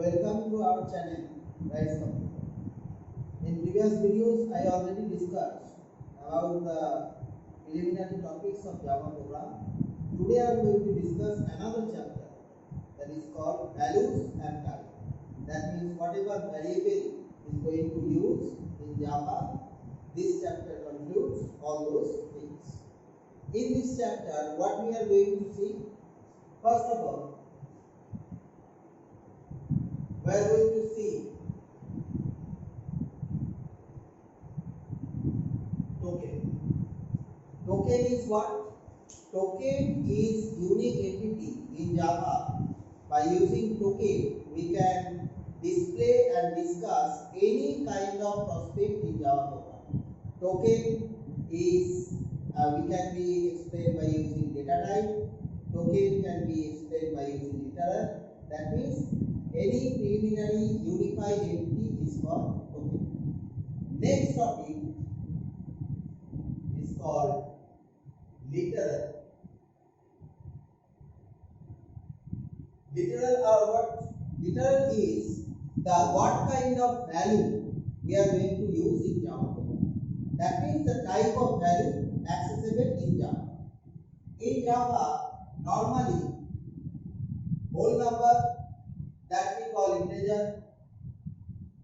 Welcome to our channel, Rise Computer. In previous videos, I already discussed about the preliminary topics of Java program. Today I am going to discuss another chapter that is called values and type. That means whatever variable is going to use in Java, this chapter concludes all those things. In this chapter, what we are going to see, first of all, we are going to see token. Token is what? Token is unique entity in Java. By using token, we can display and discuss any kind of prospect in Java program. Token is we can be explained by using data type. Token can be explained by using literal. That means any preliminary unified entity is called token. Next topic is called literal. Literal or what? Literal is the what kind of value we are going to use in Java. That means the type of value accessible in Java. In Java, normally whole number that we call integer,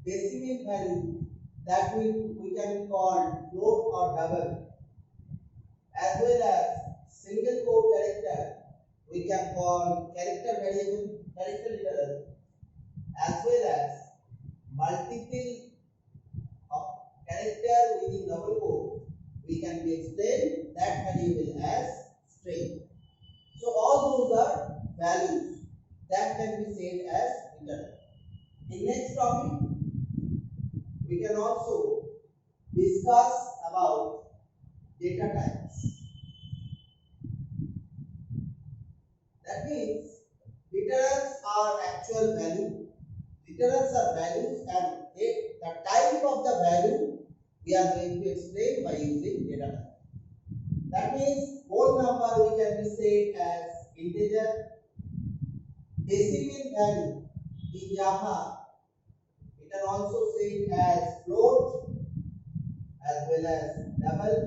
decimal value that we can call float or double, as well as single quote character we can call character variable, character literal, as well as multiple of character within double quote we can be explained that variable as string. So all those are values that can be said as literal. In next topic, we can also discuss about data types. That means literals are actual value. Literals are values, and the type of the value we are going to explain by using data type. That means whole number we can be said as integer. Decimal value in Java, we can also say it as float as well as double.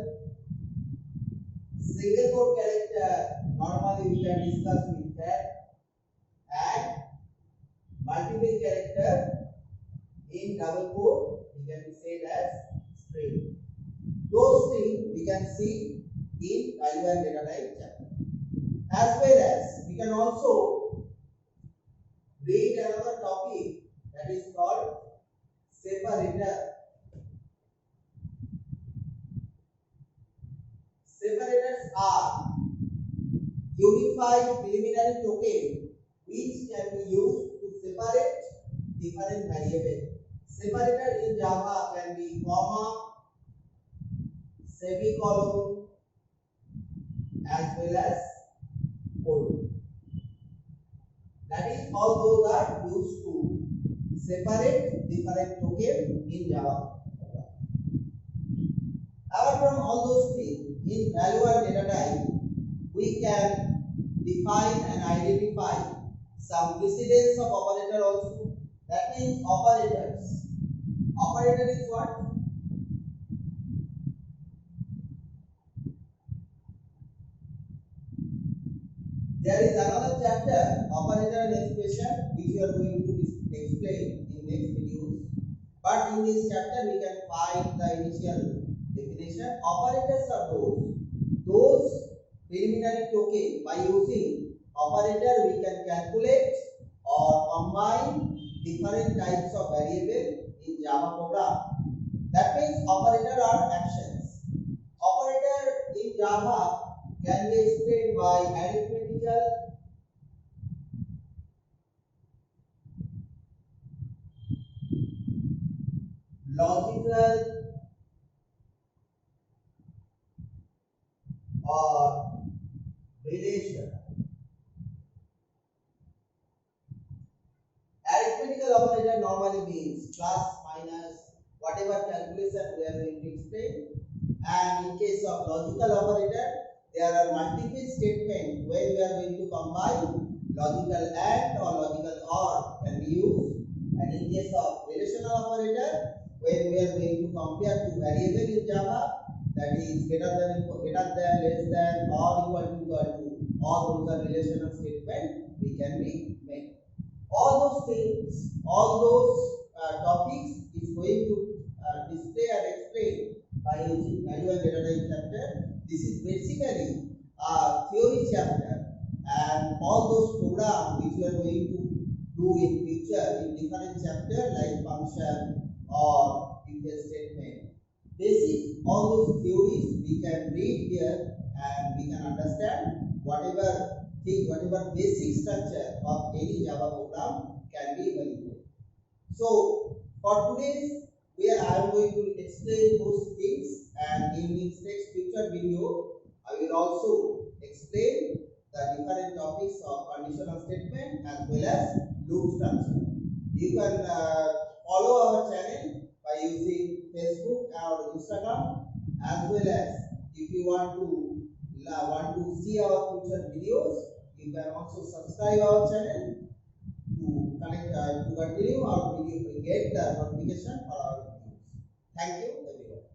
Single quote character normally we can discuss with that, and multiple character in double quote we can be said as string. Those things we can see in value and data type chapter. As well as we can also read another topic that is called separator. Separators are unified preliminary token which can be used to separate different variables. Separator in Java can be comma, semicolon, as well as colon. That is, all those are used to separate different tokens in Java. Apart from all those things, in value and data type, we can define and identify some precedence of operator also. That means operators. Operator is what? There is another chapter, operator and expression, which we are going to explain in next videos. But in this chapter, we can find the initial definition. Operators are those preliminary token. By using operator, we can calculate or combine different types of variable in Java program. That means operator are actions. Operator in Java can be explained by arithmetical, logical or relation. Arithmetical operator normally means plus, minus, whatever calculation we are going to explain. And in case of logical operator, there are multiple statements where we are going to combine logical and or logical or can be used. And in case of relational operator, where we are going to compare two variables in Java, that is greater than, less than, or equal to, all those are relational statements we can be made. All those things, all those topics is going to display and explain by using value and data type chapter. This is basically a theory chapter, and all those programs which we are going to do in future in different chapter like function or if statement. Basic all those theories we can read here and we can understand whatever thing, whatever basic structure of any Java program can be evaluated. So for today's, I am going to explain those things, and in this next future video, I will also explain the different topics of conditional statement as well as loop structure. You can follow our channel by using Facebook or Instagram, as well as if you want to see our future videos, you can also subscribe our channel to connect to continue our video, get the notification for our videos. Thank you everyone.